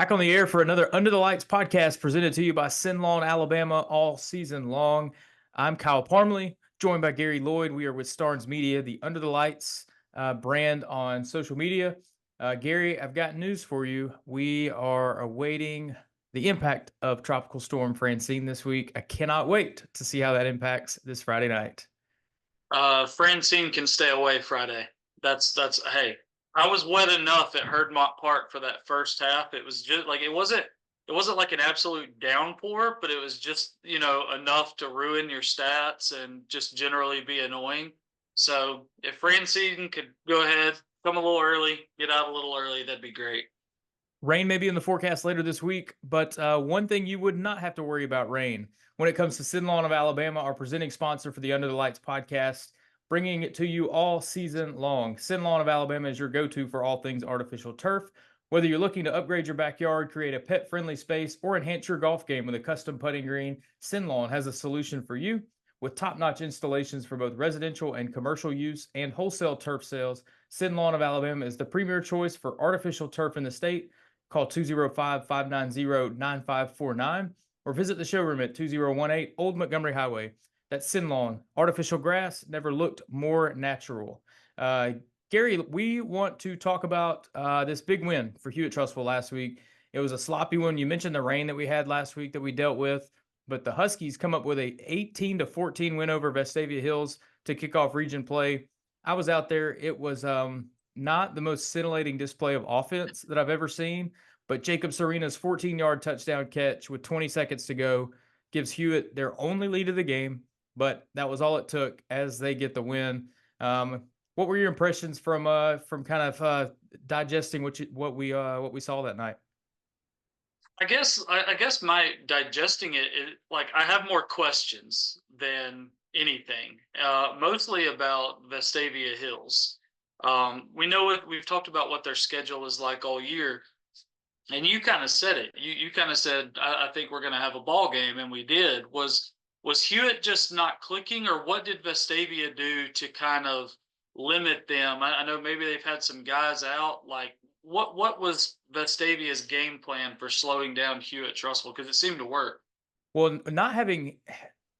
Back on the air for another Under the Lights podcast presented to you by SYNLawn Alabama all season long. I'm Kyle Parmley, joined by Gary Lloyd. We are with Starnes Media, the Under the Lights brand on social media. Gary, I've got news for you. We are awaiting the impact of Tropical Storm Francine this week. I cannot wait to see how that impacts this Friday night. Francine can stay away Friday. Hey, I was wet enough at Herdmont Park for that first half. It was just like it wasn't like an absolute downpour, but it was just, enough to ruin your stats and just generally be annoying. So if Francine could go ahead, come a little early, get out a little early, that'd be great. Rain may be in the forecast later this week, but one thing you would not have to worry about rain when it comes to SYNLawn of Alabama, our presenting sponsor for the Under the Lights podcast, bringing it to you all season long. SYNLawn of Alabama is your go-to for all things artificial turf. Whether you're looking to upgrade your backyard, create a pet-friendly space, or enhance your golf game with a custom putting green, SYNLawn has a solution for you. With top-notch installations for both residential and commercial use and wholesale turf sales, SYNLawn of Alabama is the premier choice for artificial turf in the state. Call 205-590-9549 or visit the showroom at 2018 Old Montgomery Highway. That's SYNLawn. Artificial grass never looked more natural. Gary, we want to talk about this big win for Hewitt-Trussville last week. It was a sloppy one. You mentioned the rain that we had last week that we dealt with, but the Huskies come up with a 18-14 win over Vestavia Hills to kick off region play. I was out there. It was not the most scintillating display of offense that I've ever seen, but Jacob Serena's 14-yard touchdown catch with 20 seconds to go gives Hewitt their only lead of the game, but that was all it took as they get the win. What were your impressions from kind of digesting what we saw that night? I guess my digesting it, like I have more questions than anything, mostly about Vestavia Hills. We've talked about what their schedule is like all year, and you kind of said it. You kind of said, I think we're going to have a ball game, and we did. Was Hewitt just not clicking, or what did Vestavia do to kind of limit them? I know maybe they've had some guys out. Like, what was Vestavia's game plan for slowing down Hewitt-Trussville? Because it seemed to work. Well, not having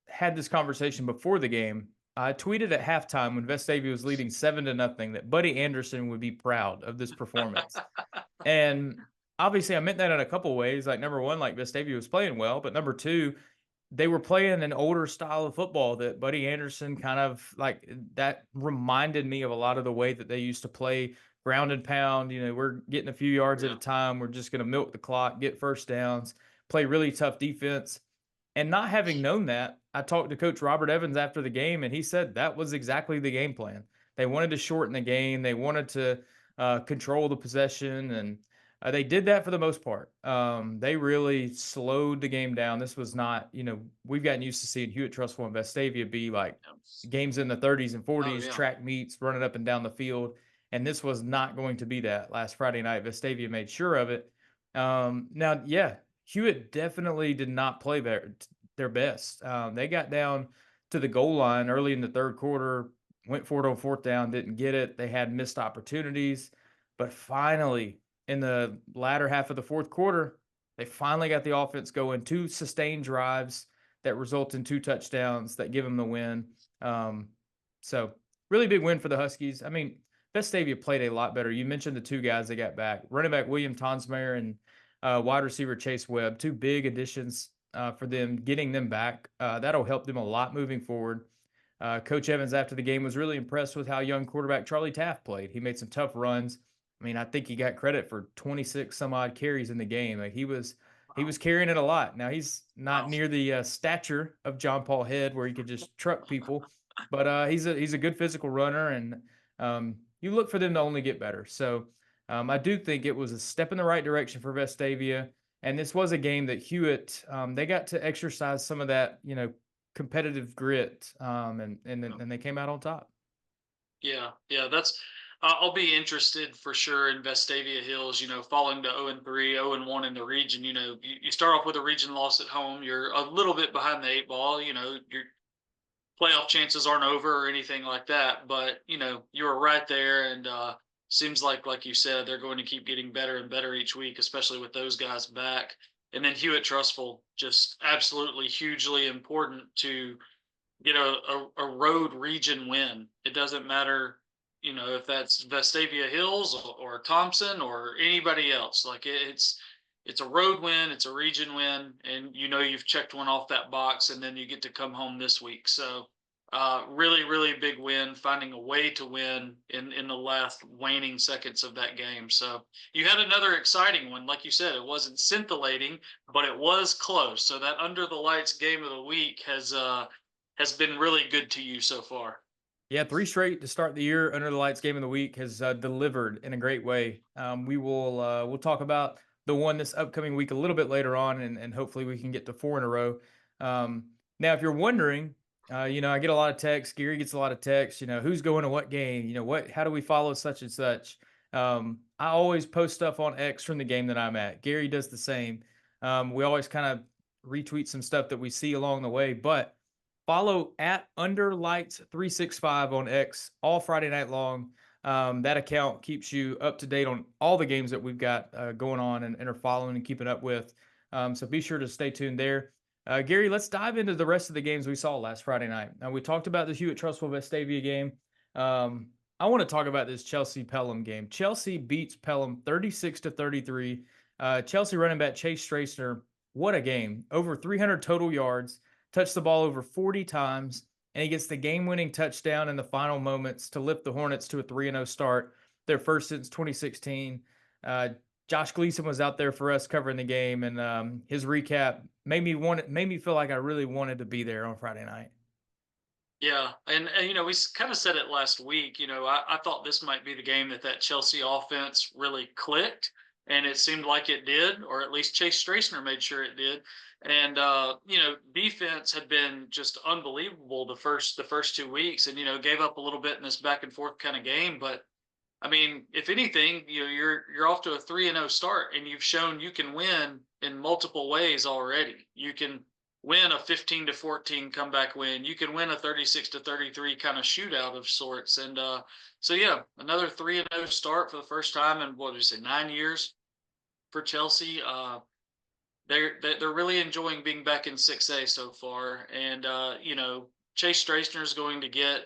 had this conversation before the game, I tweeted at halftime when Vestavia was leading 7-0 that Buddy Anderson would be proud of this performance. And obviously I meant that in a couple ways. Like, number one, like Vestavia was playing well, but number two, they were playing an older style of football that Buddy Anderson kind of like that reminded me of a lot of the way that they used to play ground and pound. We're getting a few yards at a time. We're just going to milk the clock, get first downs, play really tough defense. And not having known that, I talked to Coach Robert Evans after the game, and he said that was exactly the game plan. They wanted to shorten the game. They wanted to control the possession, and they did that for the most part. They really slowed the game down. This was not, we've gotten used to seeing Hewitt-Trussville and Vestavia be like games in the 30s and 40s, track meets, running up and down the field. And this was not going to be that last Friday night. Vestavia made sure of it. Now, yeah, Hewitt definitely did not play their best. They got down to the goal line early in the third quarter, went for it on fourth down, didn't get it. They had missed opportunities. But finally, in the latter half of the fourth quarter, they finally got the offense going. 2 sustained drives that result in 2 touchdowns that give them the win. So really big win for the Huskies. I mean, Vestavia played a lot better. You mentioned the 2 guys they got back. Running back William Tonsmeyer and wide receiver Chase Webb, 2 big additions for them, getting them back. That'll help them a lot moving forward. Coach Evans, after the game, was really impressed with how young quarterback Charlie Taft played. He made some tough runs. I mean, I think he got credit for 26 some odd carries in the game. Like he was carrying it a lot. Now he's not near the stature of John Paul Head where he could just truck people, but he's a good physical runner, and you look for them to only get better. So I do think it was a step in the right direction for Vestavia, and this was a game that Hewitt they got to exercise some of that competitive grit, and they came out on top. Yeah, that's. I'll be interested for sure in Vestavia Hills. Falling to 0-3, 0-1 in the region. You start off with a region loss at home. You're a little bit behind the 8 ball. Your playoff chances aren't over or anything like that. But you were right there, and seems like you said, they're going to keep getting better and better each week, especially with those guys back. And then Hewitt-Trussville, just absolutely hugely important to get a road region win. It doesn't matter, if that's Vestavia Hills or Thompson or anybody else. Like it's a road win, it's a region win, and you've checked one off that box, and then you get to come home this week. So really, really big win, finding a way to win in the last waning seconds of that game. So you had another exciting one. Like you said, it wasn't scintillating, but it was close. So that under the lights game of the week has been really good to you so far. Yeah, 3 straight to start the year. Under the lights game of the week has delivered in a great way. We'll talk about the one this upcoming week a little bit later on, and hopefully we can get to 4 in a row. Now, if you're wondering, I get a lot of texts. Gary gets a lot of texts. Who's going to what game? How do we follow such and such? I always post stuff on X from the game that I'm at. Gary does the same. We always kind of retweet some stuff that we see along the way, but follow at underlights365 on X all Friday night long. That account keeps you up to date on all the games that we've got going on and are following and keeping up with. So be sure to stay tuned there. Gary, let's dive into the rest of the games we saw last Friday night. Now, we talked about the Hewitt-Trussville Vestavia game. I want to talk about this Chelsea-Pelham game. Chelsea beats Pelham 36-33. Chelsea running back Chase Straisner, what a game. Over 300 total yards. Touched the ball over 40 times, and he gets the game-winning touchdown in the final moments to lift the Hornets to a 3-0 start, their first since 2016. Josh Gleason was out there for us covering the game, and his recap made me feel like I really wanted to be there on Friday night. Yeah, and we kind of said it last week. I thought this might be the game that Chelsea offense really clicked, and it seemed like it did, or at least Chase Straisner made sure it did. And defense had been just unbelievable the first 2 weeks, and gave up a little bit in this back and forth kind of game. But I mean, if anything, you're off to a 3-0 start, and you've shown you can win in multiple ways already. You can win a 15-14 comeback win. You can win a 36-33 kind of shootout of sorts. And so yeah, another 3-0 start for the first time in what did you say, 9 years for Chelsea. They're really enjoying being back in 6A so far, and Chase Straisner is going to get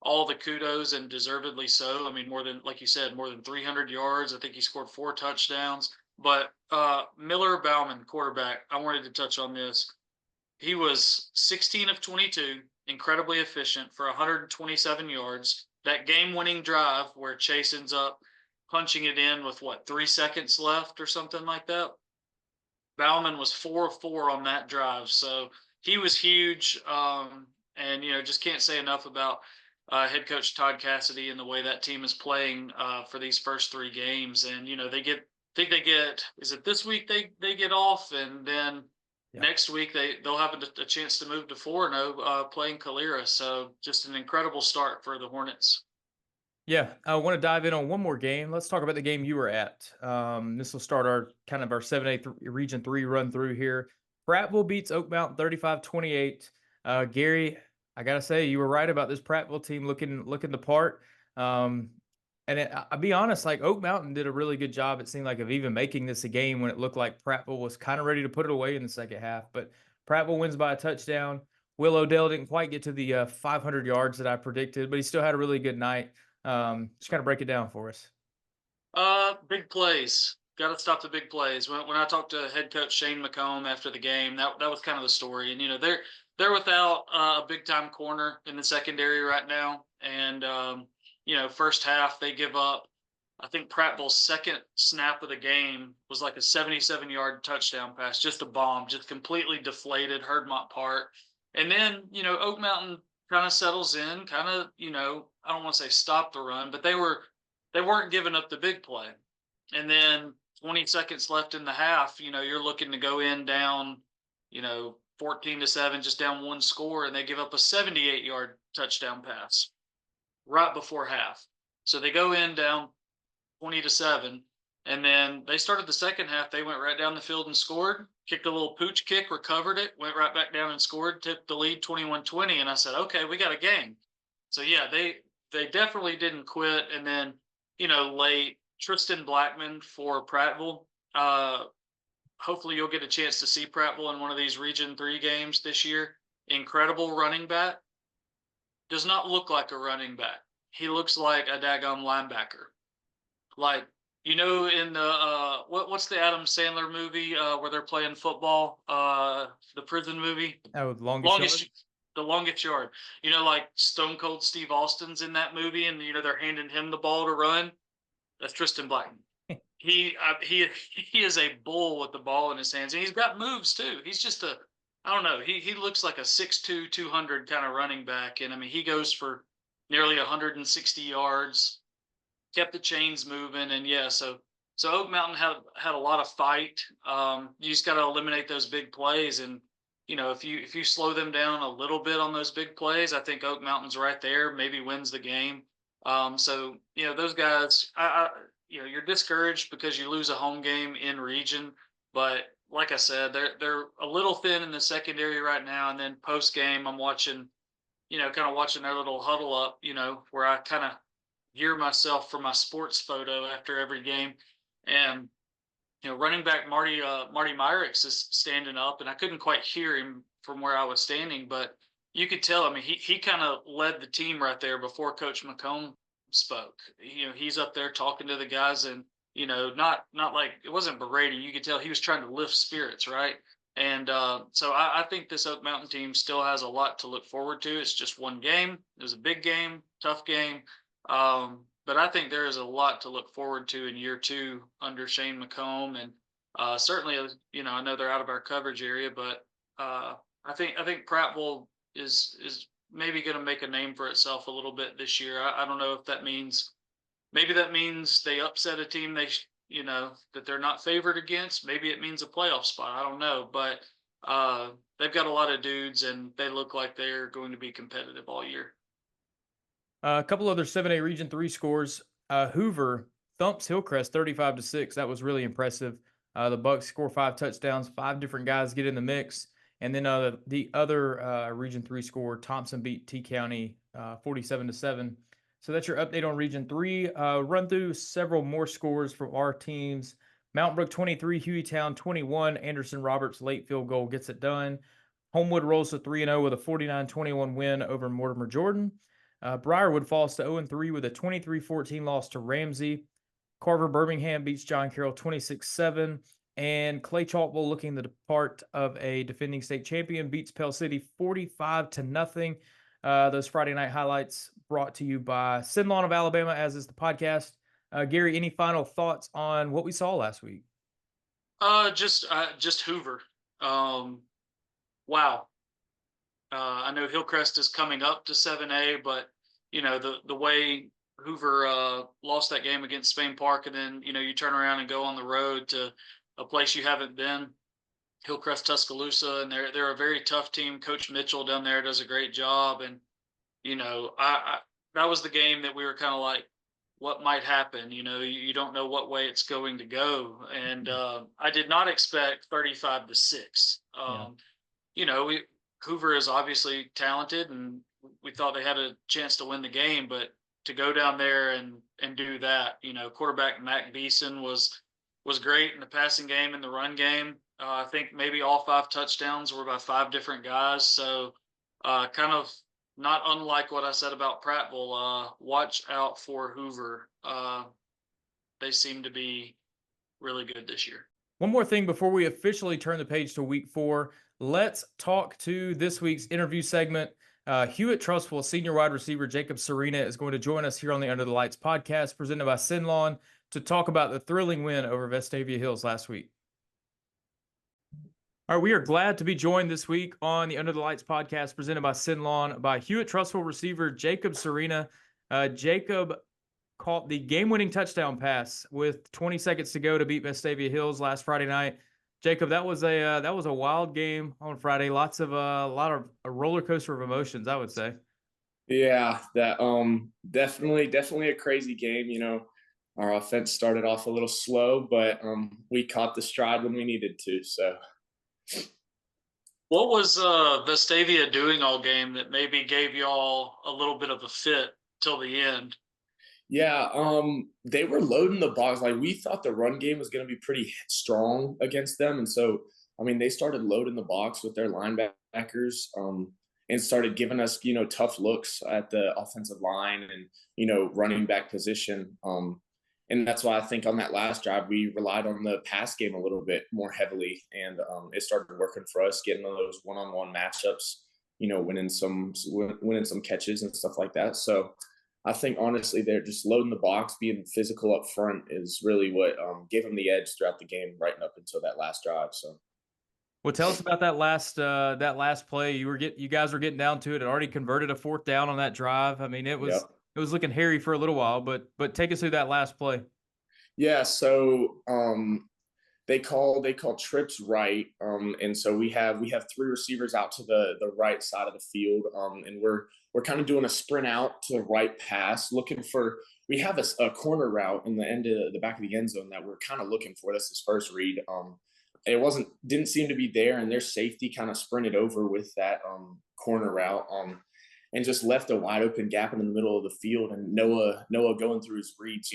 all the kudos, and deservedly so. I mean, more than, like you said, more than 300 yards. I think he scored 4 touchdowns. But Miller Bauman, quarterback, I wanted to touch on this. He was 16 of 22, incredibly efficient for 127 yards. That game-winning drive where Chase ends up punching it in with 3 seconds left or something like that. Bauman was 4 of 4 on that drive, so he was huge. And just can't say enough about head coach Todd Cassidy and the way that team is playing for these first 3 games. And they get is it this week they get off, and then next week they'll have a chance to move to 4-0 playing Calera. So just an incredible start for the Hornets. Yeah, I want to dive in on one more game. Let's talk about the game you were at. This will start our 7A Region 3 run through here. Prattville beats Oak Mountain 35-28. Gary, I gotta say, you were right about this Prattville team looking the part. I'll be honest, like Oak Mountain did a really good job, it seemed like, of even making this a game when it looked like Prattville was kind of ready to put it away in the second half. But Prattville wins by a touchdown. Will Odell didn't quite get to the 500 yards that I predicted, but he still had a really good night. Just kind of break it down for us. Big plays. Got to stop the big plays. When I talked to head coach Shane McComb after the game, that was kind of the story. And they're without a big time corner in the secondary right now. And first half they give up. I think Prattville's second snap of the game was like a 77-yard touchdown pass, just a bomb, just completely deflated Herdmont Park. And then Oak Mountain kind of settles in, kind of I don't want to say stop the run, but they weren't giving up the big play. And then 20 seconds left in the half, you're looking to go in down, 14-7, just down 1 score, and they give up a 78-yard touchdown pass right before half. So they go in down 20-7, and then they started the second half. They went right down the field and scored, kicked a little pooch kick, recovered it, went right back down and scored, tipped the lead 21-20. And I said, okay, we got a game. So yeah, they definitely didn't quit. And then late. Tristan Blackman for Prattville. Hopefully you'll get a chance to see Prattville in one of these Region 3 games this year. Incredible running back. Does not look like a running back. He looks like a daggum linebacker. Like, in the what's the Adam Sandler movie where they're playing football? The prison movie. Oh, longest yard? The longest yard. Like Stone Cold Steve Austin's in that movie, and they're handing him the ball to run. That's Tristan Blackman. He is a bull with the ball in his hands, and he's got moves too. He's just I don't know. He looks like a 6'2", 200 kind of running back, and I mean he goes for nearly 160 yards. Kept the chains moving, and yeah, so Oak Mountain had a lot of fight. You just got to eliminate those big plays, and if you slow them down a little bit on those big plays, I think Oak Mountain's right there, maybe wins the game. So those guys, you're discouraged because you lose a home game in region, but like I said, they're a little thin in the secondary right now, and then post game, I'm watching, kind of watching their little huddle up, where I kind of gear myself for my sports photo after every game, and running back Marty Myricks is standing up, and I couldn't quite hear him from where I was standing, but you could tell. I mean, he kind of led the team right there before Coach McComb spoke. He's up there talking to the guys, and not like it wasn't berating. You could tell he was trying to lift spirits, right? And so I think this Oak Mountain team still has a lot to look forward to. It's just one game. It was a big game, tough game. But I think there is a lot to look forward to in year 2 under Shane McComb, and certainly, I know they're out of our coverage area, but I think Prattville is maybe going to make a name for itself a little bit this year. I don't know if that means they upset a team that they're not favored against. Maybe it means a playoff spot. I don't know, but they've got a lot of dudes, and they look like they're going to be competitive all year. A couple other 7A Region 3 scores. Hoover thumps Hillcrest 35-6. That was really impressive. The Bucks score 5 touchdowns. 5 different guys get in the mix. And then the other Region 3 score, Thompson beat T County 47-7. So that's your update on Region 3. Run through several more scores from our teams. Mount Brook 23, Hueytown 21. Anderson Roberts' late field goal gets it done. Homewood rolls to 3-0 with a 49-21 win over Mortimer Jordan. Briarwood falls to 0-3 with a 23-14 loss to Ramsey. Carver Birmingham beats John Carroll 26-7. And Clay Chalkville, looking the part of a defending state champion, beats Pell City 45-0. Those Friday night highlights brought to you by SYNLawn of Alabama, as is the podcast. Gary, any final thoughts on what we saw last week? Just Hoover. Wow. I know Hillcrest is coming up to 7A, but the way Hoover lost that game against Spain Park, and then you turn around and go on the road to a place you haven't been, Hillcrest Tuscaloosa, and they're a very tough team. Coach Mitchell down there does a great job, and I that was the game that we were kind of like, what might happen? You don't know what way it's going to go, and I did not expect 35-6. Hoover is obviously talented, and we thought they had a chance to win the game, but to go down there and do that, quarterback Mac Beeson was great in the passing game and the run game. I think maybe all 5 touchdowns were by 5 different guys. So kind of not unlike what I said about Prattville, watch out for Hoover. They seem to be really good this year. One more thing before we officially turn the page to week 4. Let's talk to this week's interview segment. Hewitt-Trussville senior wide receiver Jacob Serena is going to join us here on the Under the Lights podcast presented by SYNLawn to talk about the thrilling win over Vestavia Hills last week. All right, we are glad to be joined this week on the Under the Lights podcast presented by SYNLawn by Hewitt-Trussville receiver Jacob Serena. Jacob caught the game-winning touchdown pass with 20 seconds to go to beat Vestavia Hills last Friday night. Jacob, that was a wild game on Friday. A lot of a roller coaster of emotions, I would say. Yeah, that definitely a crazy game. Our offense started off a little slow, but we caught the stride when we needed to. So, what was Vestavia doing all game that maybe gave y'all a little bit of a fit till the end? Yeah, they were loading the box. Like we thought the run game was going to be pretty strong against them, and so I mean they started loading the box with their linebackers, and started giving us tough looks at the offensive line and running back position. And that's why I think on that last drive we relied on the pass game a little bit more heavily, and it started working for us, getting those one-on-one matchups, winning some catches and stuff like that. So I think honestly, they're just loading the box, being physical up front is really what gave them the edge throughout the game, right up until that last drive. So Well, tell us about that last play. You guys were getting down to it. It already converted a 4th down on that drive. I mean, it yeah, was looking hairy for a little while, but take us through that last play. yeah. So they call trips right, and so we have 3 receivers out to the right side of the field, and we're kind of doing a sprint out to the right pass, looking for. We have a corner route in the end of the back of the end zone that we're kind of looking for. That's his first read. It didn't seem to be there, and their safety kind of sprinted over with that corner route, and just left a wide open gap in the middle of the field. And Noah going through his reads,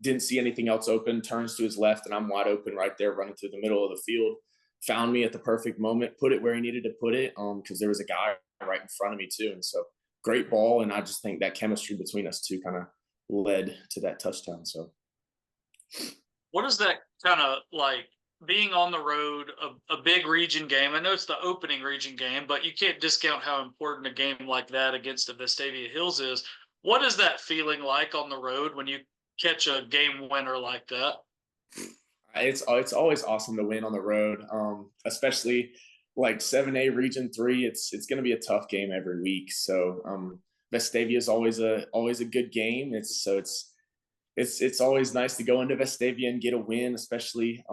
didn't see anything else open, turns to his left, and I'm wide open right there, running through the middle of the field. Found me at the perfect moment, put it where he needed to put it, because there was a guy right in front of me too. And so great ball, and I just think that chemistry between us two kind of led to that touchdown. So What is that kind of like being on the road, a big region game? I know it's the opening region game, but you can't discount how important a game like that against the Vestavia Hills is. What is that feeling like on the road when you catch a game winner like that? it's always awesome to win on the road, especially like 7A Region 3. It's going to be a tough game every week. So Vestavia is always a good game. It's always nice to go into Vestavia and get a win, especially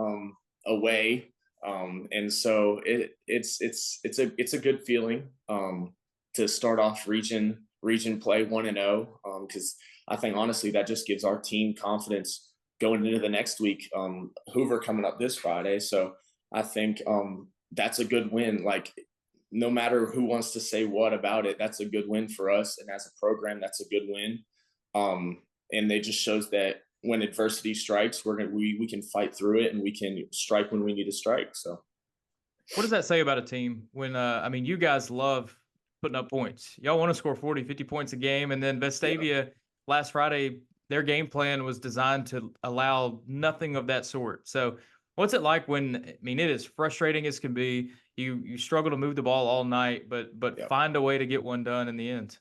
away. And so it's a good feeling to start off region play 1-0, because I think honestly that just gives our team confidence going into the next week. Hoover coming up this Friday, so I think that's a good win. Like no matter who wants to say what about it, that's a good win for us, and as a program, that's a good win. And it just shows that when adversity strikes, we can fight through it, and we can strike when we need to strike. So What does that say about a team when I mean, you guys love putting up points. Y'all want to score 40, 50 points a game, and then Vestavia last Friday, their game plan was designed to allow nothing of that sort. So what's it like when, I mean, it is frustrating as can be. You struggle to move the ball all night, but find a way to get one done in the end.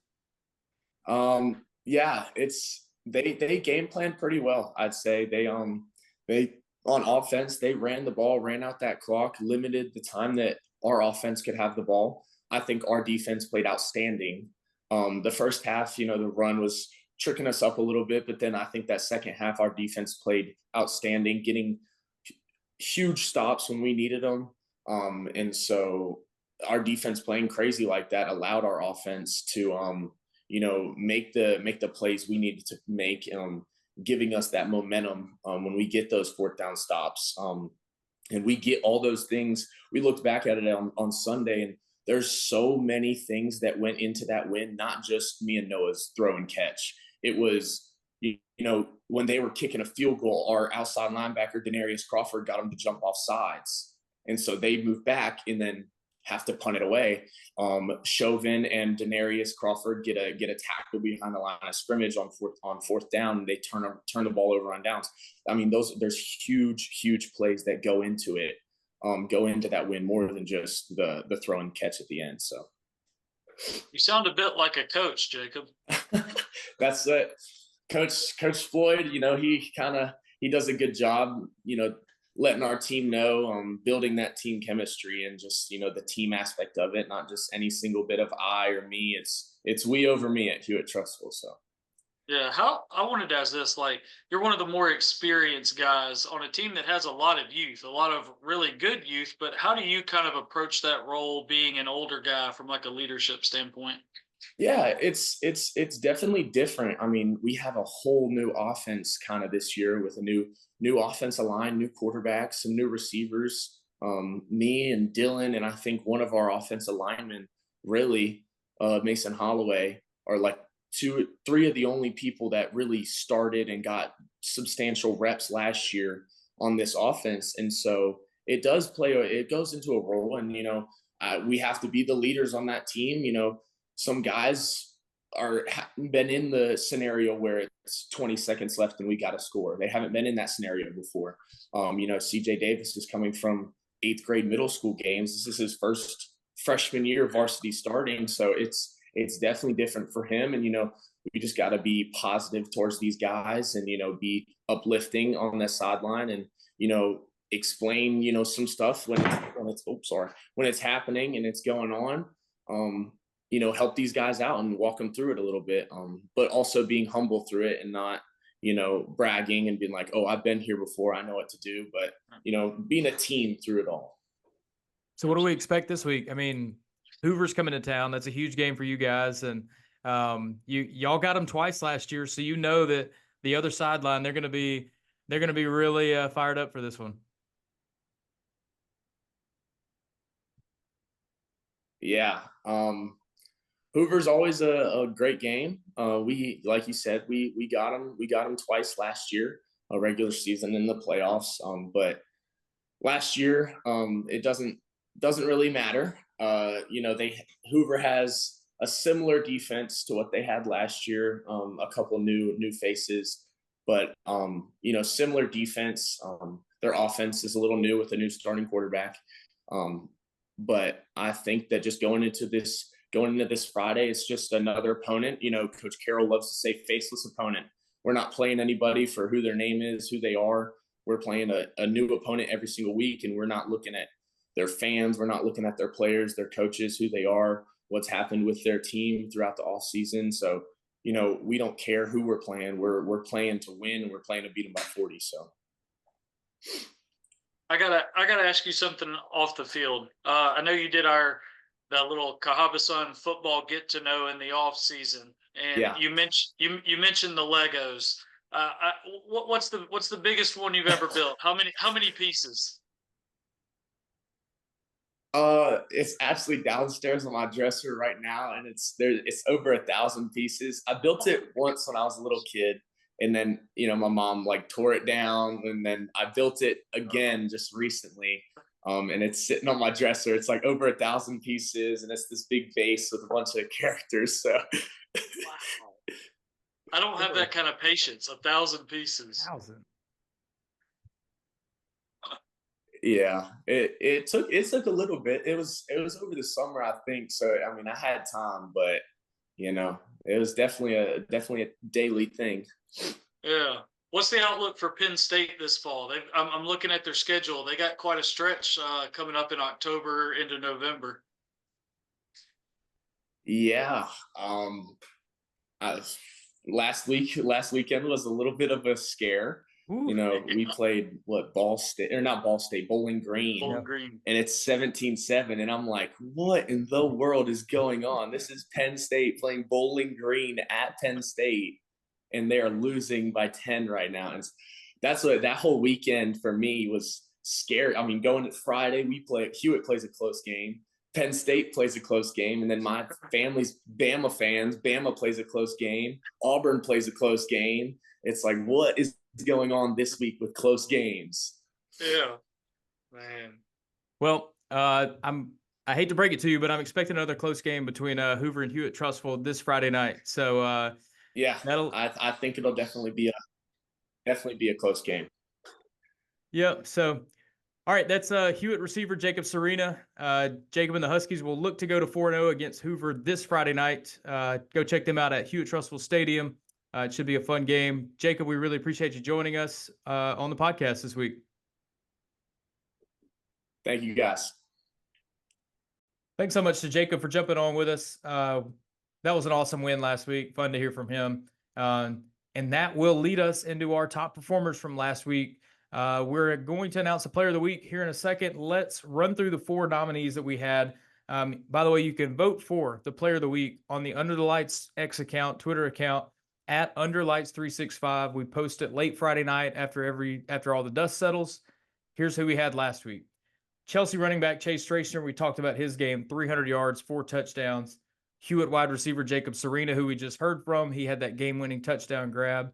Yeah, they game planned pretty well. I'd say they on offense, they ran the ball, ran out that clock, limited the time that our offense could have the ball. I think our defense played outstanding. The first half, the run was tricking us up a little bit, but then I think that second half, our defense played outstanding, getting huge stops when we needed them. And so our defense playing crazy like that allowed our offense to, make the plays we needed to make, giving us that momentum when we get those 4th down stops. And we get all those things. We looked back at it on Sunday, and there's so many things that went into that win, not just me and Noah's throw and catch. It was, when they were kicking a field goal, our outside linebacker, Denarius Crawford, got them to jump off sides. And so they moved back and then have to punt it away. Chauvin and Denarius Crawford get a tackle behind the line of scrimmage on 4th down. They turn the ball over on downs. I mean, there's huge plays that go into it, go into that win more than just the throw and catch at the end. So You sound a bit like a coach, Jacob. That's it. Coach Floyd, he does a good job, letting our team know, building that team chemistry and just, the team aspect of it, not just any single bit of I or me. It's we over me at Hewitt-Trussville. So. Yeah, I wanted to ask this, like you're one of the more experienced guys on a team that has a lot of youth, a lot of really good youth, but how do you kind of approach that role being an older guy from like a leadership standpoint? Yeah, it's definitely different. I mean, we have a whole new offense kind of this year with a new offensive line, new quarterback, some new receivers. Me and Dylan, and I think one of our offensive linemen, really, Mason Holloway, are like three of the only people that really started and got substantial reps last year on this offense. And so it goes into a role. And, we have to be the leaders on that team. Some guys haven't been in the scenario where it's 20 seconds left and we got to score. They haven't been in that scenario before. CJ Davis is coming from 8th grade middle school games. This is his first freshman year varsity starting. So it's definitely different for him. And, we just got to be positive towards these guys and, be uplifting on the sideline and, explain, some stuff when it's happening and it's going on. Help these guys out and walk them through it a little bit. But also being humble through it and not, bragging and being like, oh, I've been here before, I know what to do. But, being a team through it all. So what do we expect this week? I mean, Hoover's coming to town. That's a huge game for you guys. And y'all got them twice last year. So that the other sideline, they're going to be really fired up for this one. Yeah. Hoover's always a great game. Like you said, we got them twice last year, a regular season in the playoffs. But last year, it doesn't really matter. Hoover has a similar defense to what they had last year. A couple new faces, but similar defense. Their offense is a little new with a new starting quarterback. But I think that just going into this Friday, it's just another opponent. Coach Carroll loves to say faceless opponent. We're not playing anybody for who their name is, who they are. We're playing a new opponent every single week, and we're not looking at their fans. We're not looking at their players, their coaches, who they are, what's happened with their team throughout the off season. So, we don't care who we're playing. We're playing to win, and we're playing to beat them by 40. So. I gotta ask you something off the field. I know you did that little Cahaba Sun football get to know in the off season, and yeah. you mentioned the Legos. What's the biggest one you've ever built? How many pieces? It's actually downstairs on my dresser right now, and it's over 1,000 pieces. I built it once when I was a little kid. And then, my mom tore it down, and then I built it again just recently. And it's sitting on my dresser. It's over 1,000 pieces, and it's this big base with a bunch of characters. So wow. I don't have that kind of patience. 1,000 pieces. 1,000. Yeah, it took a little bit. It was over the summer, I think. So I mean, I had time, but it was definitely a daily thing. Yeah. What's the outlook for Penn State this fall? I'm looking at their schedule. They got quite a stretch coming up in October into November. Yeah. Last weekend was a little bit of a scare. Ooh. We played Bowling Green. Bowling Green. And it's 17-7. And I'm like, what in the world is going on? This is Penn State playing Bowling Green at Penn State, and they are losing by 10 right now. And that's what that whole weekend for me was scary. I mean, going to Friday, Hewitt plays a close game. Penn State plays a close game. And then my family's Bama fans. Bama plays a close game. Auburn plays a close game. It's like, what is going on this week with close games? Yeah, man. Well, I hate to break it to you, but I'm expecting another close game between Hoover and Hewitt-Trussville this Friday night. So yeah, I think it'll definitely be a close game. Yep. So, all right, that's Hewitt receiver Jacob Serena. Jacob and the Huskies will look to go to 4-0 against Hoover this Friday night. Go check them out at Hewitt-Trussville Stadium. It should be a fun game. Jacob, we really appreciate you joining us on the podcast this week. Thank you, guys. Thanks so much to Jacob for jumping on with us. That was an awesome win last week. Fun to hear from him. And that will lead us into our top performers from last week. We're going to announce the player of the week here in a second. Let's run through the 4 nominees that we had. By the way, you can vote for the player of the week on the Under the Lights X account, Twitter account, at Underlights365. We post it late Friday night after all the dust settles. Here's who we had last week. Chelsea running back Chase Strachan, we talked about his game, 300 yards, 4 touchdowns. Hewitt wide receiver Jacob Serena, who we just heard from, he had that game-winning touchdown grab.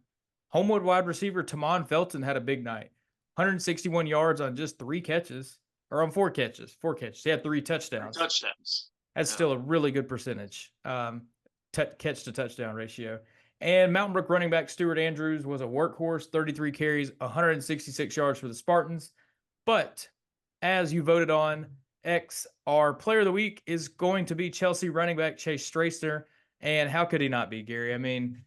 Homewood wide receiver Tamon Felton had a big night. 161 yards on just 3 catches, or on 4 catches. 4 catches. He had 3 touchdowns. 3 touchdowns. That's Yeah. still a really good percentage, catch to touchdown ratio. And Mountain Brook running back Stuart Andrews was a workhorse, 33 carries, 166 yards for the Spartans. But as you voted on X, our player of the week is going to be Chelsea running back Chase Stracer. And how could he not be, Gary? I mean,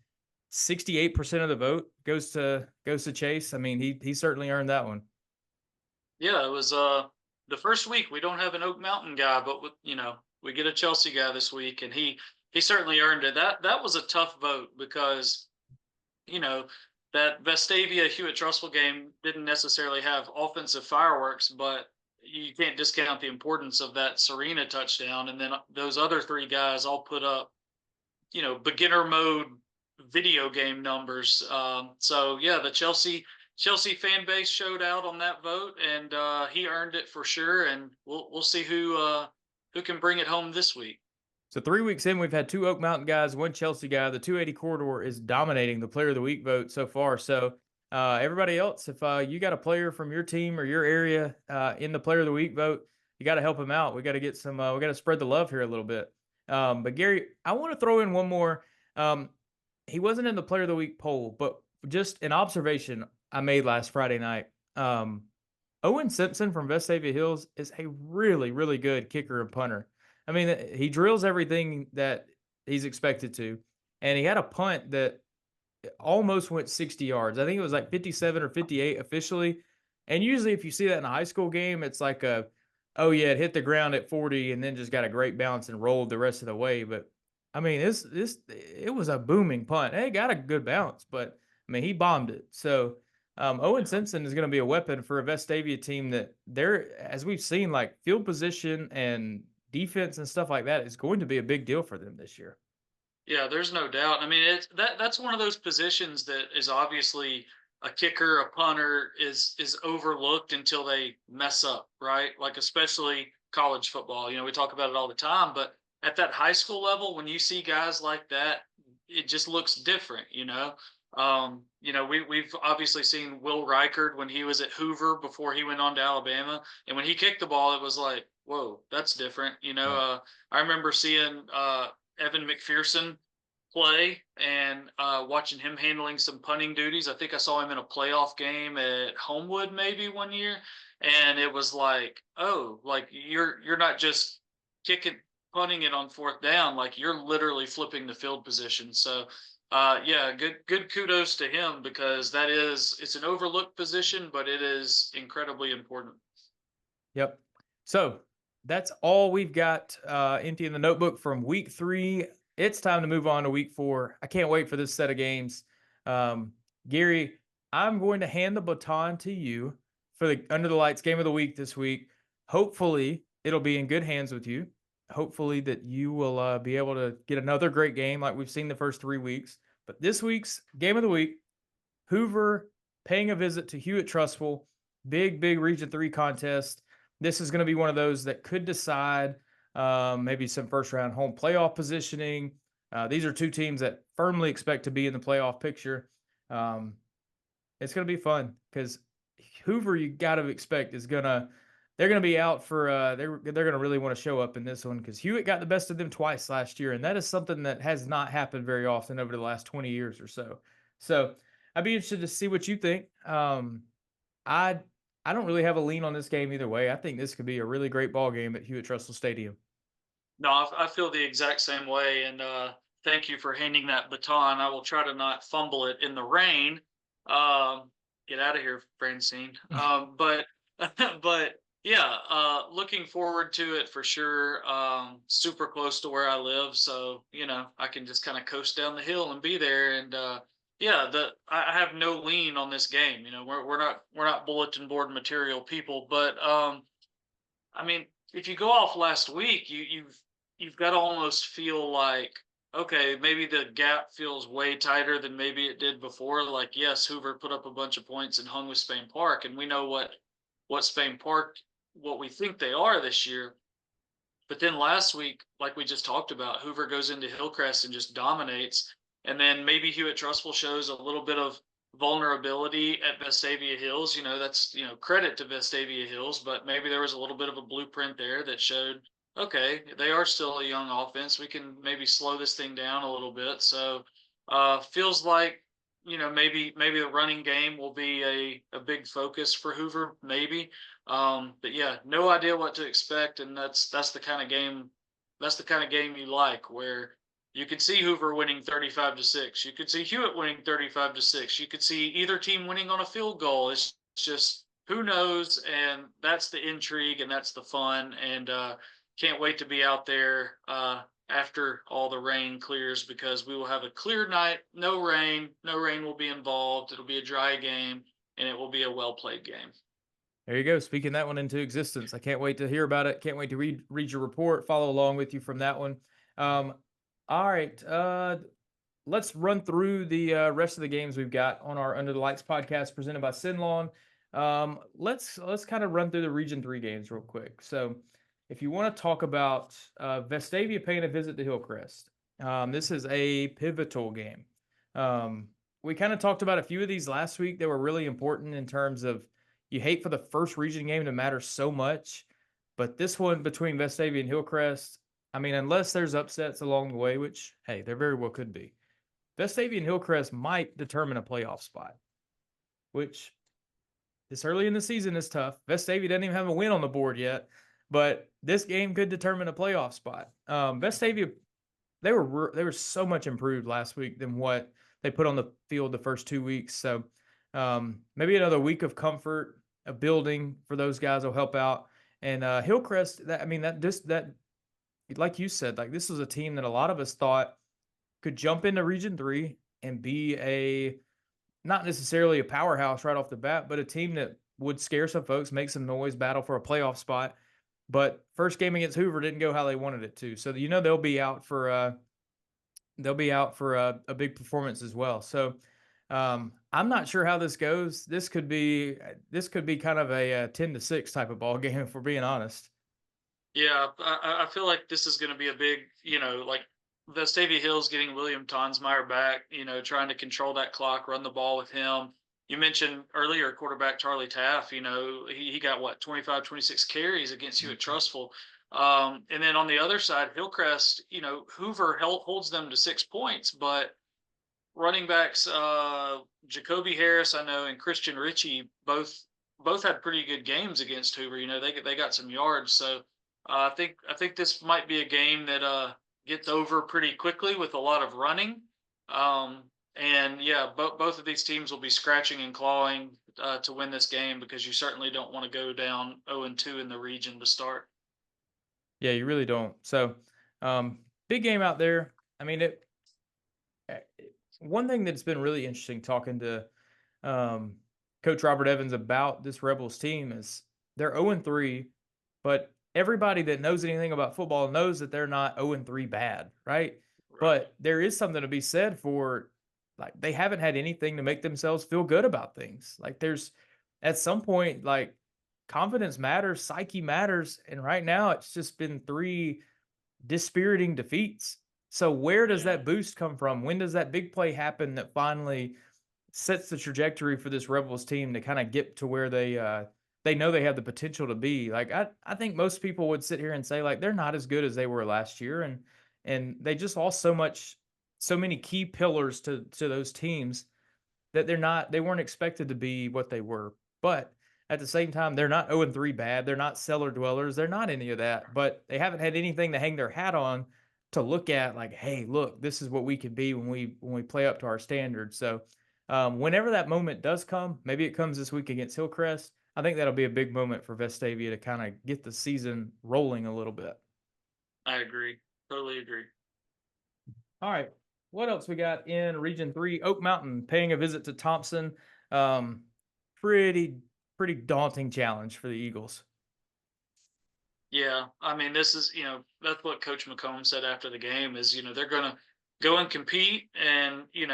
68% of the vote goes to Chase. I mean, he certainly earned that one. Yeah, it was the first week we don't have an Oak Mountain guy, but we get a Chelsea guy this week, and he certainly earned it. That was a tough vote because that Vestavia Hewitt-Trussville game didn't necessarily have offensive fireworks, but you can't discount the importance of that Serena touchdown, and then those other 3 guys all put up beginner mode video game numbers. So yeah, the Chelsea fan base showed out on that vote, and he earned it for sure. And we'll see who can bring it home this week. So 3 weeks in, we've had 2 Oak Mountain guys, 1 Chelsea guy. The 280 corridor is dominating the player of the week vote so far. So everybody else, if you got a player from your team or your area in the player of the week vote, you got to help him out. We got to get some. We got to spread the love here a little bit. But Gary, I want to throw in one more. He wasn't in the player of the week poll, but just an observation I made last Friday night. Owen Simpson from Vestavia Hills is a really, really good kicker and punter. I mean, he drills everything that he's expected to, and he had a punt that almost went 60 yards. I think it was like 57 or 58 officially. And usually if you see that in a high school game, it's like it hit the ground at 40 and then just got a great bounce and rolled the rest of the way. But I mean, it was a booming punt. It got a good bounce, but I mean, he bombed it. So Owen Simpson is going to be a weapon for a Vestavia team that as we've seen, like field position and defense and stuff like that is going to be a big deal for them this year. Yeah, there's no doubt. I mean, that's one of those positions that is obviously a kicker, a punter is overlooked until they mess up, right? Like especially college football. We talk about it all the time, but at that high school level, when you see guys like that, it just looks different. We've obviously seen Will Reichard when he was at Hoover before he went on to Alabama, and when he kicked the ball, it was like, whoa, that's different. I remember seeing Evan McPherson play and watching him handling some punting duties. I think I saw him in a playoff game at Homewood maybe one year, and it was like, oh, like you're not just punting it on 4th down, like you're literally flipping the field position. So yeah, good kudos to him because it's an overlooked position, but it is incredibly important. Yep. So that's all we've got empty in the notebook from week 3. It's time to move on to week 4. I can't wait for this set of games. Gary, I'm going to hand the baton to you for the Under the Lights game of the week this week. Hopefully it'll be in good hands with you. Hopefully that you will be able to get another great game like we've seen the first 3 weeks. But this week's game of the week, Hoover paying a visit to Hewitt-Trussville, big Region 3 contest. This is going to be one of those that could decide maybe some first-round home playoff positioning. These are 2 teams that firmly expect to be in the playoff picture. It's going to be fun because Hoover, you got to expect, they're going to be out for they're going to really want to show up in this one because Hewitt got the best of them twice last year, and that is something that has not happened very often over the last 20 years or so. So I'd be interested to see what you think. I don't really have a lean on this game either way. I think this could be a really great ball game at Hewitt-Trussville Stadium. No, I feel the exact same way, and thank you for handing that baton. I will try to not fumble it in the rain. Get out of here, Francine. But yeah, looking forward to it for sure. Super close to where I live, so I can just kind of coast down the hill and be there. And yeah, I have no lean on this game. We're not bulletin board material people, but I mean, if you go off last week, you've got to almost feel like, okay, maybe the gap feels way tighter than maybe it did before. Like, yes, Hoover put up a bunch of points and hung with Spain Park, and we know what Spain Park, what we think they are this year. But then last week, like we just talked about, Hoover goes into Hillcrest and just dominates. And then maybe Hewitt-Trussville shows a little bit of vulnerability at Vestavia Hills. That's, credit to Vestavia Hills, but maybe there was a little bit of a blueprint there that showed, okay, they are still a young offense. We can maybe slow this thing down a little bit. So feels like, maybe the running game will be a big focus for Hoover, maybe. But yeah, no idea what to expect, and that's the kind of game you like, where you could see Hoover winning 35-6. You could see Hewitt winning 35-6. You could see either team winning on a field goal. It's just who knows, and that's the intrigue and that's the fun, and can't wait to be out there after all the rain clears, because we will have a clear night, no rain will be involved. It'll be a dry game, and it will be a well-played game. There you go. Speaking that one into existence. I can't wait to hear about it. Can't wait to read your report, follow along with you from that one. All right. Let's run through the rest of the games we've got on our Under the Lights podcast presented by SYNLawn. Let's kind of run through the Region 3 games real quick. So if you want to talk about Vestavia paying a visit to Hillcrest, this is a pivotal game. We kind of talked about a few of these last week that were really important in terms of, you hate for the first region game to matter so much, but this one between Vestavia and Hillcrest, I mean, unless there's upsets along the way, which, hey, there very well could be, Vestavia and Hillcrest might determine a playoff spot, which this early in the season is tough. Vestavia doesn't even have a win on the board yet, but this game could determine a playoff spot. Vestavia, they were so much improved last week than what they put on the field the first 2 weeks. So maybe another week of comfort, of building for those guys will help out. And Hillcrest, that like you said, like this was a team that a lot of us thought could jump into Region 3 and be not necessarily a powerhouse right off the bat, but a team that would scare some folks, make some noise, battle for a playoff spot. But first game against Hoover didn't go how they wanted it to. So they'll be out for a big performance as well. So I'm not sure how this goes. This could be kind of a 10-6 type of ball game, if we're being honest. Yeah, I feel like this is going to be a big, like Vestavia Hills getting William Tonsmeyer back, trying to control that clock, run the ball with him. You mentioned earlier quarterback Charlie Taff, he got what, 25, 26 carries against Hewitt-Trussville. And then on the other side, Hillcrest, Hoover holds them to 6 points, but running backs Jacoby Harris, I know, and Christian Ritchie both had pretty good games against Hoover. They got some yards. So I think this might be a game that gets over pretty quickly with a lot of running. And yeah, both of these teams will be scratching and clawing to win this game, because you certainly don't want to go down 0-2 in the region to start. Yeah, you really don't. So big game out there. I mean, one thing that's been really interesting talking to Coach Robert Evans about this Rebels team is they're 0-3, but everybody that knows anything about football knows that they're not 0-3 bad, right? But there is something to be said for, like, they haven't had anything to make themselves feel good about things. Like, there's at some point, like, confidence matters, psyche matters, and right now it's just been 3 dispiriting defeats. So where does that boost come from? When does that big play happen that finally sets the trajectory for this Rebels team to kind of get to where they know they have the potential to be? Like, I think most people would sit here and say, like, they're not as good as they were last year, and they just lost so many key pillars to those teams that they weren't expected to be what they were. But at the same time, they're not 0-3 bad. They're not cellar dwellers. They're not any of that. But they haven't had anything to hang their hat on to look at, like, hey, look, this is what we could be when we play up to our standards. So whenever that moment does come, maybe it comes this week against Hillcrest, I think that'll be a big moment for Vestavia to kind of get the season rolling a little bit. I agree. Totally agree. All right. What else we got in Region 3? Oak Mountain paying a visit to Thompson. Pretty daunting challenge for the Eagles. Yeah, I mean, this is, that's what Coach McComb said after the game is, they're going to go and compete, and, you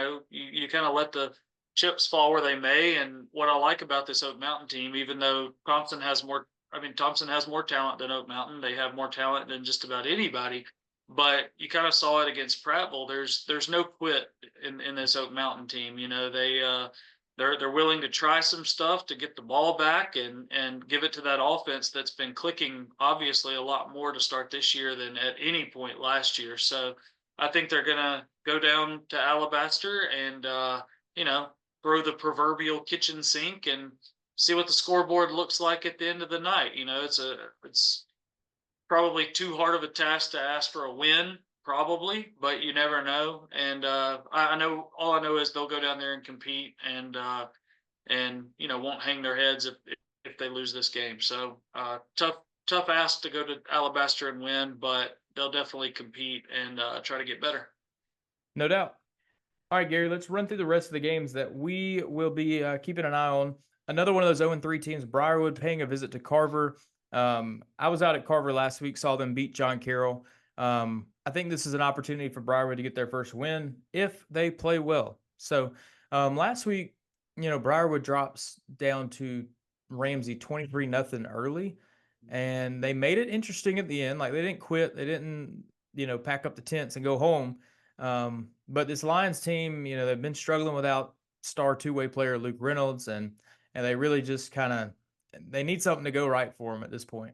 kind of let the chips fall where they may. And what I like about this Oak Mountain team, even though Thompson has more I mean, Thompson has more talent than Oak Mountain. They have more talent than just about anybody. But you kind of saw it against Prattville. There's no quit in this Oak Mountain team. You know, they're willing to try some stuff to get the ball back and give it to that offense that's been clicking obviously a lot more to start this year than at any point last year. So I think they're gonna go down to Alabaster and you know, throw the proverbial kitchen sink and see what the scoreboard looks like at the end of the night. You know, it's probably too hard of a task to ask for a win, probably, but you never know. And I know all I know is they'll go down there and compete and you know won't hang their heads if they lose this game. So tough ask to go to Alabaster and win, but they'll definitely compete and try to get better. No doubt. All right, Gary, let's run through the rest of the games that we will be keeping an eye on. Another one of those 0-3 teams, Briarwood, paying a visit to Carver. I was out at Carver last week, saw them beat John Carroll. I think this is an opportunity for Briarwood to get their first win if they play well. So last week, you know, Briarwood drops down to Ramsey 23-0 early, and they made it interesting at the end. Like, they didn't quit. They didn't, you know, pack up the tents and go home. But this Lions team, you know, they've been struggling without star two-way player Luke Reynolds, and they really just kind of they need something to go right for them at this point.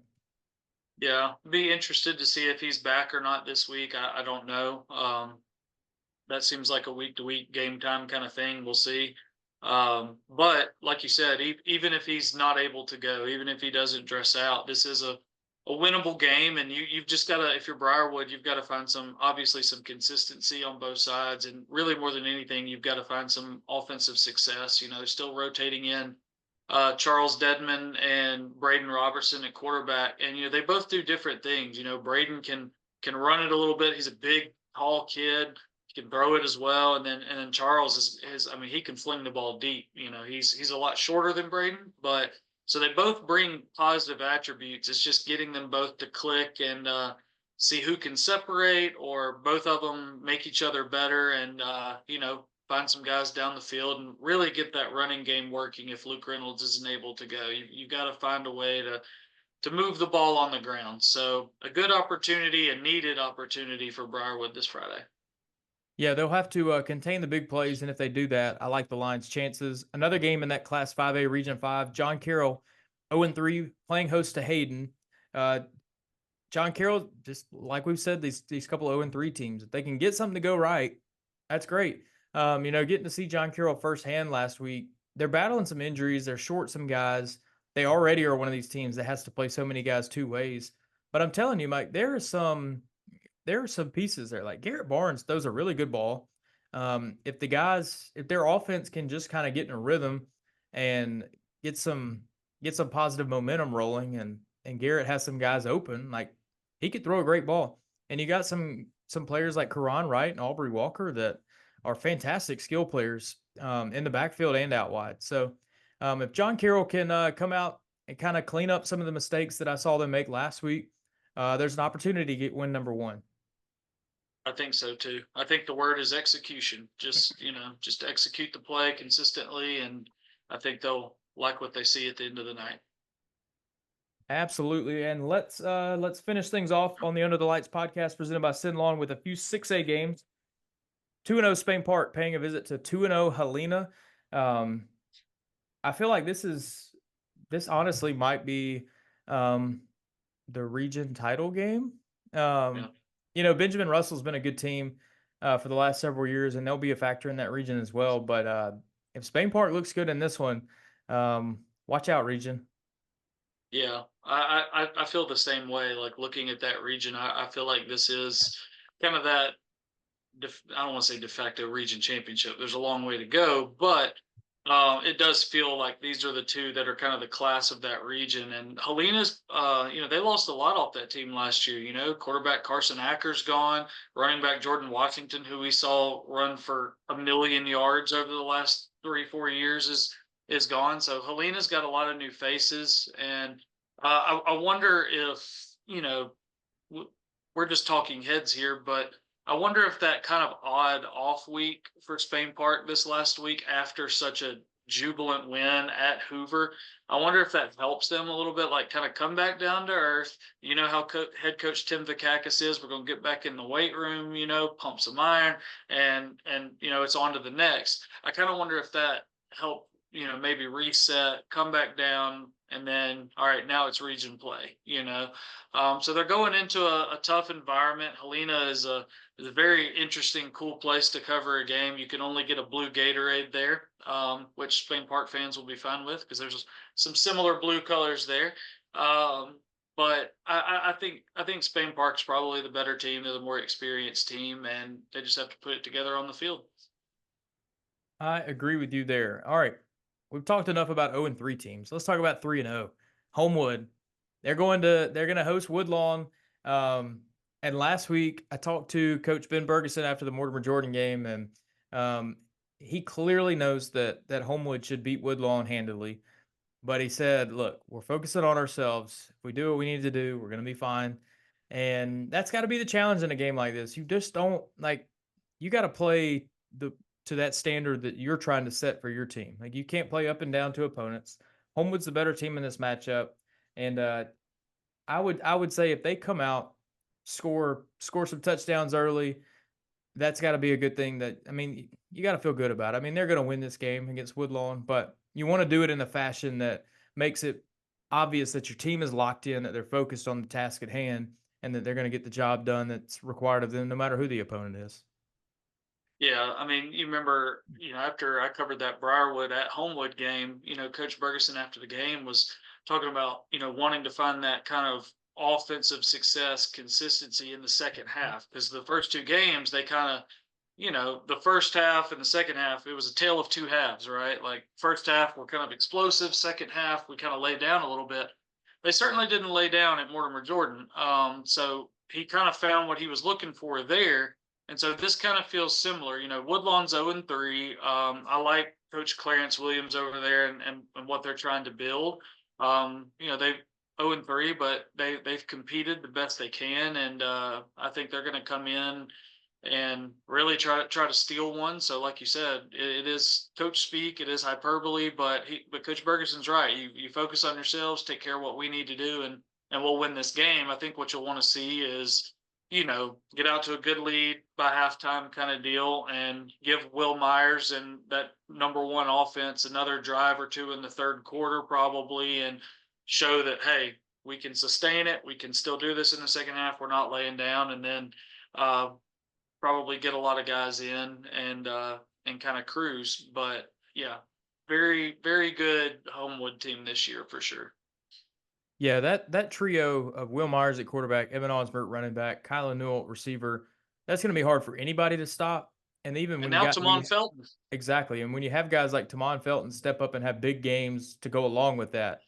Yeah, be interested to see if he's back or not this week. I don't know. That seems like a week-to-week game time kind of thing. We'll see. But like you said, even if he's not able to go, even if he doesn't dress out, this is a winnable game, and you've just got to, if you're Briarwood, you've got to find obviously some consistency on both sides, and really more than anything, you've got to find some offensive success. You know, they're still rotating in Charles Dedman and Braden Robertson at quarterback, and you know they both do different things. You know, Braden can run it a little bit. He's a big, tall kid. He can throw it as well, and then Charles is I mean, he can fling the ball deep. You know, he's a lot shorter than Braden, but so they both bring positive attributes. It's just getting them both to click and see who can separate, or both of them make each other better, and you know, find some guys down the field and really get that running game working. If Luke Reynolds isn't able to go, you've got to find a way to move the ball on the ground. So a good opportunity, a needed opportunity for Briarwood this Friday. Yeah, they'll have to contain the big plays, and if they do that, I like the Lions' chances. Another game in that Class 5A Region 5, John Carroll, 0-3, playing host to Hayden. John Carroll, just like we've said, these couple 0-3 teams, if they can get something to go right, that's great. You know, getting to see John Carroll firsthand last week, they're battling some injuries. They're short some guys. They already are one of these teams that has to play so many guys two ways. But I'm telling you, Mike, there are some pieces there. Like Garrett Barnes throws a really good ball. If their offense can just kind of get in a rhythm and get some positive momentum rolling, and Garrett has some guys open, like he could throw a great ball. And you got some players like Karan Wright and Aubrey Walker that are fantastic skill players in the backfield and out wide. So if John Carroll can come out and kind of clean up some of the mistakes that I saw them make last week, there's an opportunity to get win number one. I think so too. I think the word is execution. Just, you know, just execute the play consistently, and I think they'll like what they see at the end of the night. Absolutely. And let's finish things off on the Under the Lights podcast presented by SYNLawn with a few 6A games. 2-0 Spain Park paying a visit to 2-0 Helena. I feel like this honestly might be the region title game. Yeah. You know, Benjamin Russell's been a good team for the last several years, and they'll be a factor in that region as well. But if Spain Park looks good in this one, watch out, region. Yeah, I feel the same way. Like looking at that region, I feel like this is kind of that. I don't want to say de facto region championship. There's a long way to go, but it does feel like these are the two that are kind of the class of that region. And Helena's, you know, they lost a lot off that team last year. You know, quarterback Carson Acker's gone, running back Jordan Washington, who we saw run for 1 million yards over the last 3-4 years, is gone. So Helena's got a lot of new faces, and I wonder if, you know, we're just talking heads here, but I wonder if that kind of odd off week for Spain Park this last week after such a jubilant win at Hoover. I wonder if that helps them a little bit, like kind of come back down to earth. You know how head coach Tim Vakakis is. We're going to get back in the weight room, pump some iron, and it's on to the next. I kind of wonder if that helped, maybe reset, come back down, and then all right, now it's region play. So they're going into a tough environment. Helena is a very interesting, cool place to cover a game. You can only get a blue Gatorade there, which Spain Park fans will be fine with because there's some similar blue colors there. But I think Spain Park's probably the better team. They're the more experienced team, and they just have to put it together on the field. I agree with you there. All right. We've talked enough about 0-3 teams. Let's talk about 3-0. Homewood. They're going to host Woodlawn. And last week I talked to Coach Ben Bergeson after the Mortimer Jordan game, and he clearly knows that Homewood should beat Woodlawn handily. But he said, look, we're focusing on ourselves. If we do what we need to do, we're going to be fine. And that's got to be the challenge in a game like this. You just don't you got to play to that standard that you're trying to set for your team. Like, you can't play up and down to opponents. Homewood's the better team in this matchup. And I would say if they come out, score some touchdowns early, that's got to be a good thing. You got to feel good about it. They're going to win this game against Woodlawn, but you want to do it in a fashion that makes it obvious that your team is locked in, that they're focused on the task at hand, and that they're going to get the job done that's required of them no matter who the opponent is. Yeah, you remember, after I covered that Briarwood at Homewood game, Coach Bergeson after the game was talking about, wanting to find that kind of offensive success, consistency in the second half. Because the first two games, they kind of, the first half and the second half, it was a tale of two halves, right? Like, first half, we're kind of explosive. Second half, we kind of laid down a little bit. They certainly didn't lay down at Mortimer Jordan. So he kind of found what he was looking for there. And so this kind of feels similar. Woodlawn's 0-3. I like Coach Clarence Williams over there and what they're trying to build. They've 0-3, but they've competed the best they can, and I think they're going to come in and really try to steal one. So, like you said, it is coach speak, it is hyperbole, but Coach Bergeson's right. You focus on yourselves, take care of what we need to do, and we'll win this game. I think what you'll want to see is, get out to a good lead by halftime kind of deal, and give Will Myers and that number one offense another drive or two in the third quarter probably, and show that, hey, we can sustain it. We can still do this in the second half. We're not laying down, and then probably get a lot of guys in and kind of cruise. But yeah, very, very good Homewood team this year for sure. Yeah, that trio of Will Myers at quarterback, Evan Osbert running back, Kylan Newell receiver, that's going to be hard for anybody to stop. And even when Tamon Felton. Exactly. And when you have guys like Tamon Felton step up and have big games to go along with that,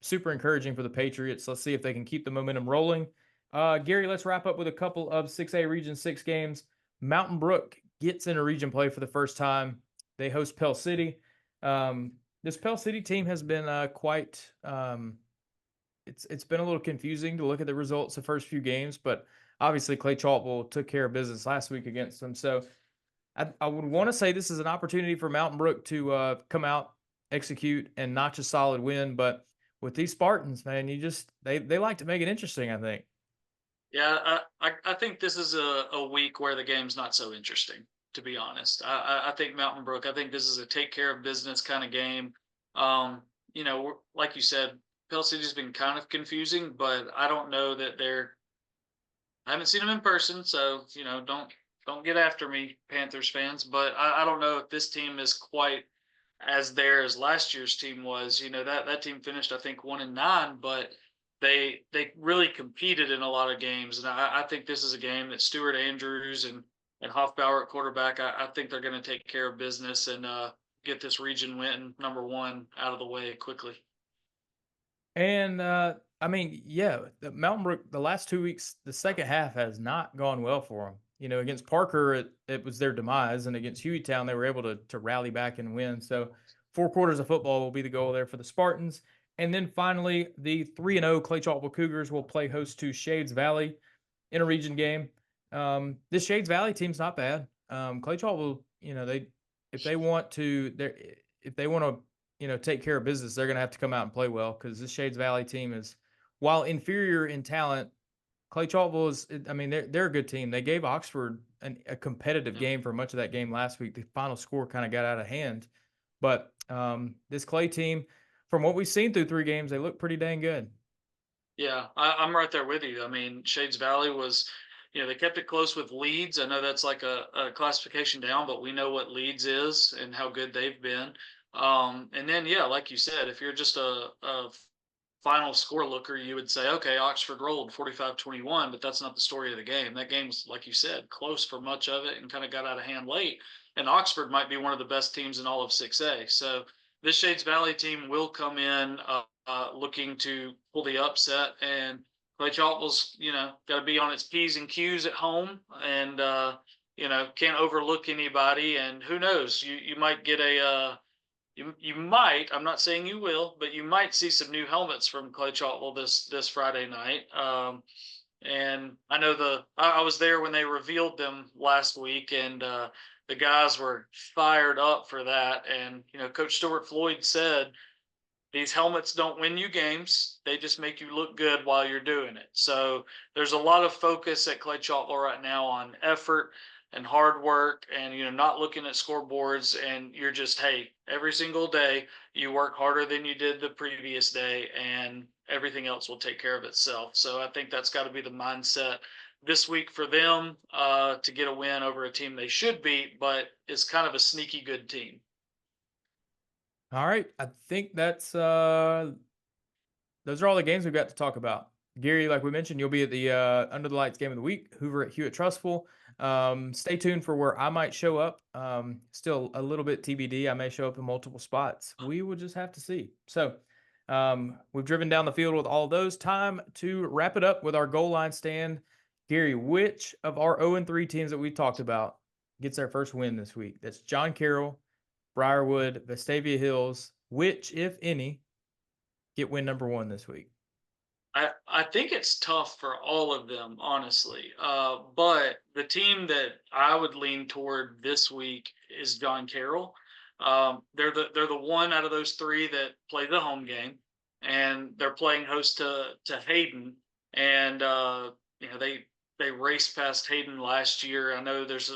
super encouraging for the Patriots. Let's see if they can keep the momentum rolling. Gary, let's wrap up with a couple of 6A Region 6 games. Mountain Brook gets into region play for the first time. They host Pell City. This Pell City team has been quite it's been a little confusing to look at the results the first few games, but obviously Clay Chaltville took care of business last week against them. So I would want to say this is an opportunity for Mountain Brook to come out, execute, and notch a solid win. But with these Spartans, man, they like to make it interesting, I think. Yeah, I think this is a week where the game's not so interesting, to be honest. I think Mountain Brook, I think this is a take care of business kind of game. Like you said, Pell City's been kind of confusing, but I don't know that I haven't seen them in person, so don't get after me, Panthers fans. But I don't know if this team is quite as there as last year's team was. That team finished, I think, 1-9, but they really competed in a lot of games, and I think this is a game that Stuart Andrews and Hoffbauer at quarterback, I think they're going to take care of business and get this region win number one out of the way quickly. And the Mountain Brook, the last 2 weeks, the second half has not gone well for them. Against Parker, it was their demise, and against Hueytown, they were able to rally back and win. So 4 quarters of football will be the goal there for the Spartans. And then finally, the 3-0 Clay Chaltville Cougars will play host to Shades Valley in a region game. This Shades Valley team's not bad. Clay Chaltville, if they want to, if they want to, take care of business, they're going to have to come out and play well, because this Shades Valley team is, while inferior in talent, Clay Chalkville is, I mean, they're a good team. They gave Oxford a competitive game for much of that game last week. The final score kind of got out of hand. But this Clay team, from what we've seen through 3 games, they look pretty dang good. Yeah, I'm right there with you. I mean, Shades Valley was, they kept it close with Leeds. I know that's like a classification down, but we know what Leeds is and how good they've been. And then, yeah, like you said, if you're just a final score looker, you would say, okay, Oxford rolled 45-21, but that's not the story of the game. That game was, like you said, close for much of it and kind of got out of hand late. And Oxford might be one of the best teams in all of 6A. So this Shades Valley team will come in looking to pull the upset. And Clay Chalkville's, got to be on its P's and Q's at home, and can't overlook anybody. And who knows, you might get you might, I'm not saying you will, but you might see some new helmets from Clay Chalkville this Friday night. And I know I was there when they revealed them last week, and the guys were fired up for that. And Coach Stuart Floyd said, these helmets don't win you games. They just make you look good while you're doing it. So there's a lot of focus at Clay Chalkville right now on effort and hard work, and not looking at scoreboards, and you're just, hey, every single day you work harder than you did the previous day, and everything else will take care of itself. So I think that's got to be the mindset this week for them, to get a win over a team they should beat, but is kind of a sneaky good team. All right. I think that's those are all the games we've got to talk about. Gary, like we mentioned, you'll be at the Under the Lights game of the week, Hoover at Hewitt-Trussville. Stay tuned for where I might show up. Still a little bit TBD. I may show up in multiple spots. We will just have to see. So we've driven down the field with all those. Time to wrap it up with our goal line stand. Gary, which of our 0-3 teams that we talked about gets their first win this week? That's John Carroll, Briarwood, Vestavia Hills. Which, if any, get win number 1 this week? I think it's tough for all of them, honestly. But the team that I would lean toward this week is John Carroll. They're the one out of those 3 that play the home game, and they're playing host to Hayden. And they raced past Hayden last year. I know there's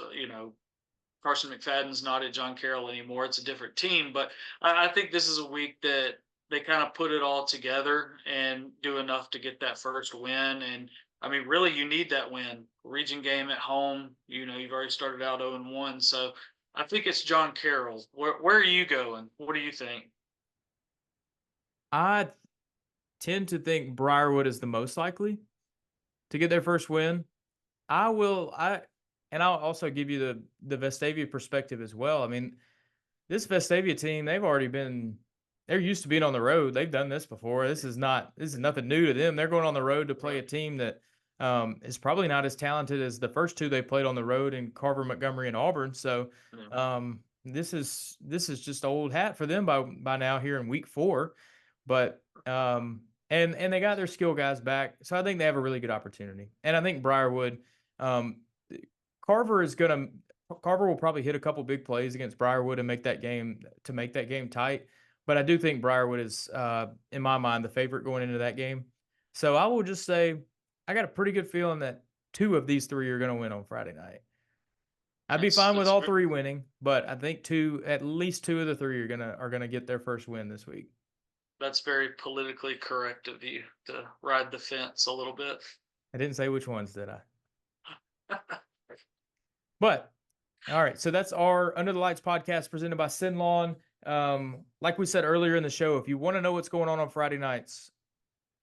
Carson McFadden's not at John Carroll anymore. It's a different team, but I think this is a week that they kind of put it all together and do enough to get that first win. And I mean, really, you need that win. Region game at home. You've already started out 0-1, so I think it's John Carroll. Where are you going? What do you think? I tend to think Briarwood is the most likely to get their first win. And I'll also give you the Vestavia perspective as well. I mean, this Vestavia team, they're used to being on the road. They've done this before. This is nothing new to them. They're going on the road to play a team that is probably not as talented as the first 2 they played on the road in Carver, Montgomery, and Auburn. So this is just old hat for them by now here in week 4. But and they got their skill guys back, so I think they have a really good opportunity. And I think Briarwood, Carver will probably hit a couple big plays against Briarwood and make that game tight. But I do think Briarwood is, in my mind, the favorite going into that game. So I will just say I got a pretty good feeling that 2 of these 3 are going to win on Friday night. I'd be fine with all 3 winning, but I think at least 2 of the 3 are gonna get their first win this week. That's very politically correct of you to ride the fence a little bit. I didn't say which ones, did I? But all right, so that's our Under the Lights podcast presented by SYNLawn. Like we said earlier in the show, if you want to know what's going on Friday nights,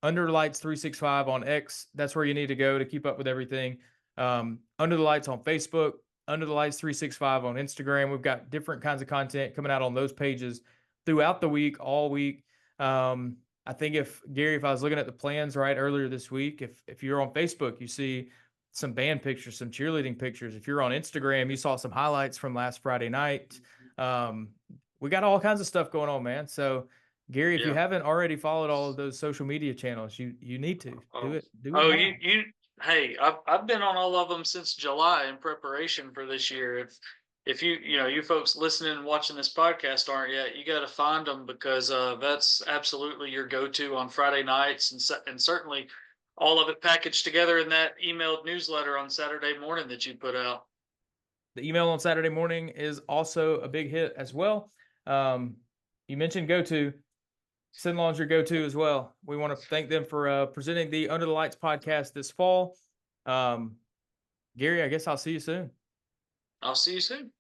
Under the Lights 365 on X, that's where you need to go to keep up with everything. Under the Lights on Facebook, Under the Lights 365 on Instagram. We've got different kinds of content coming out on those pages throughout the week, all week. I think if I was looking at the plans right earlier this week, if you're on Facebook, you see some band pictures, some cheerleading pictures. If you're on Instagram, you saw some highlights from last Friday night. We got all kinds of stuff going on, man. So Gary, if you haven't already followed all of those social media channels, you need to do it. Hey, I've been on all of them since July in preparation for this year. if you folks listening and watching this podcast aren't yet, you got to find them, because that's absolutely your go-to on Friday nights, and certainly all of it packaged together in that emailed newsletter on Saturday morning that you put out. The email on Saturday morning is also a big hit as well. You mentioned go-to. SYNLawn's your go-to as well. We want to thank them for presenting the Under the Lights podcast this fall. Gary, I guess I'll see you soon. I'll see you soon.